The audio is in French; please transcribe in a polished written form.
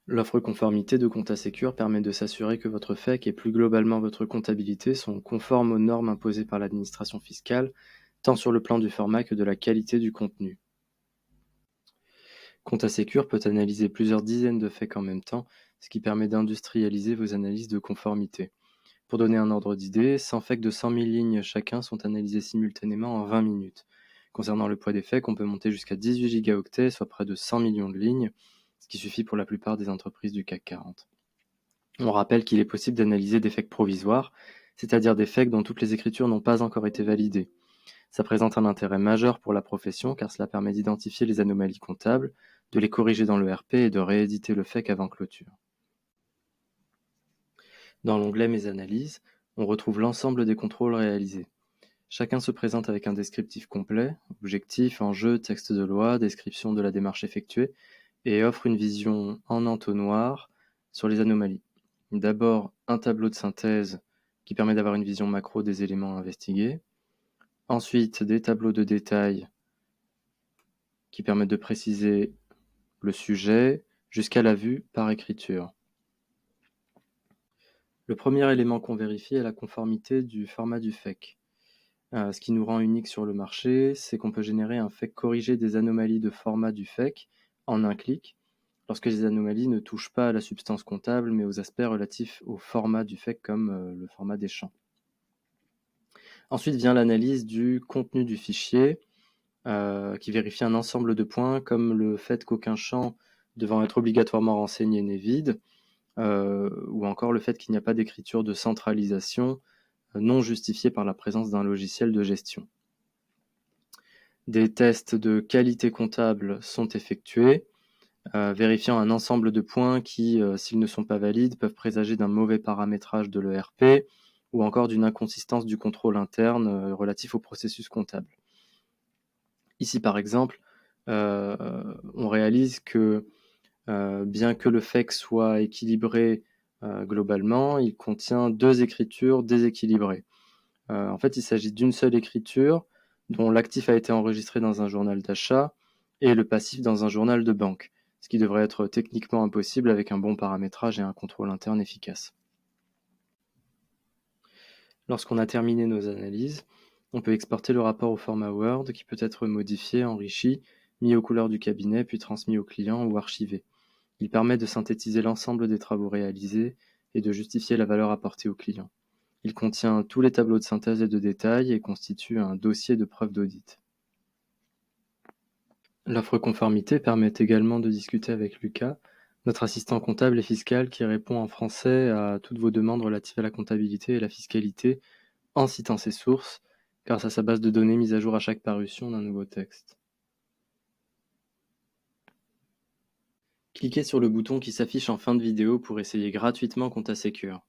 L'offre conformité de ComptaSecure permet de s'assurer que votre FEC et plus globalement votre comptabilité sont conformes aux normes imposées par l'administration fiscale, tant sur le plan du format que de la qualité du contenu. ComptaSecure peut analyser plusieurs dizaines de FEC en même temps, ce qui permet d'industrialiser vos analyses de conformité. Pour donner un ordre d'idée, 100 FEC de 100 000 lignes chacun sont analysés simultanément en 20 minutes. Concernant le poids des FEC, on peut monter jusqu'à 18 gigaoctets, soit près de 100 millions de lignes, ce qui suffit pour la plupart des entreprises du CAC 40. On rappelle qu'il est possible d'analyser des FEC provisoires, c'est-à-dire des FEC dont toutes les écritures n'ont pas encore été validées. Ça présente un intérêt majeur pour la profession car cela permet d'identifier les anomalies comptables, de les corriger dans le RP et de rééditer le FEC avant clôture. Dans l'onglet Mes analyses, on retrouve l'ensemble des contrôles réalisés. Chacun se présente avec un descriptif complet, objectif, enjeu, texte de loi, description de la démarche effectuée, et offre une vision en entonnoir sur les anomalies. D'abord, un tableau de synthèse qui permet d'avoir une vision macro des éléments investigués. Ensuite, des tableaux de détail qui permettent de préciser le sujet jusqu'à la vue par écriture. Le premier élément qu'on vérifie est la conformité du format du FEC. Ce qui nous rend unique sur le marché, c'est qu'on peut générer un FEC corrigé des anomalies de format du FEC en un clic, lorsque les anomalies ne touchent pas à la substance comptable, mais aux aspects relatifs au format du FEC, comme le format des champs. Ensuite vient l'analyse du contenu du fichier, qui vérifie un ensemble de points, comme le fait qu'aucun champ devant être obligatoirement renseigné n'est vide, ou encore le fait qu'il n'y a pas d'écriture de centralisation non justifiée par la présence d'un logiciel de gestion. Des tests de qualité comptable sont effectués, vérifiant un ensemble de points qui, s'ils ne sont pas valides, peuvent présager d'un mauvais paramétrage de l'ERP ou encore d'une inconsistance du contrôle interne relatif au processus comptable. Ici, par exemple, on réalise que bien que le FEC soit équilibré globalement, il contient 2 écritures déséquilibrées. En fait, il s'agit d'une seule écriture dont l'actif a été enregistré dans un journal d'achat et le passif dans un journal de banque, ce qui devrait être techniquement impossible avec un bon paramétrage et un contrôle interne efficace. Lorsqu'on a terminé nos analyses, on peut exporter le rapport au format Word qui peut être modifié, enrichi, mis aux couleurs du cabinet puis transmis au client ou archivé. Il permet de synthétiser l'ensemble des travaux réalisés et de justifier la valeur apportée au client. Il contient tous les tableaux de synthèse et de détail et constitue un dossier de preuve d'audit. L'offre conformité permet également de discuter avec Lucas, notre assistant comptable et fiscal qui répond en français à toutes vos demandes relatives à la comptabilité et la fiscalité en citant ses sources, grâce à sa base de données mise à jour à chaque parution d'un nouveau texte. Cliquez sur le bouton qui s'affiche en fin de vidéo pour essayer gratuitement ComptaSecure.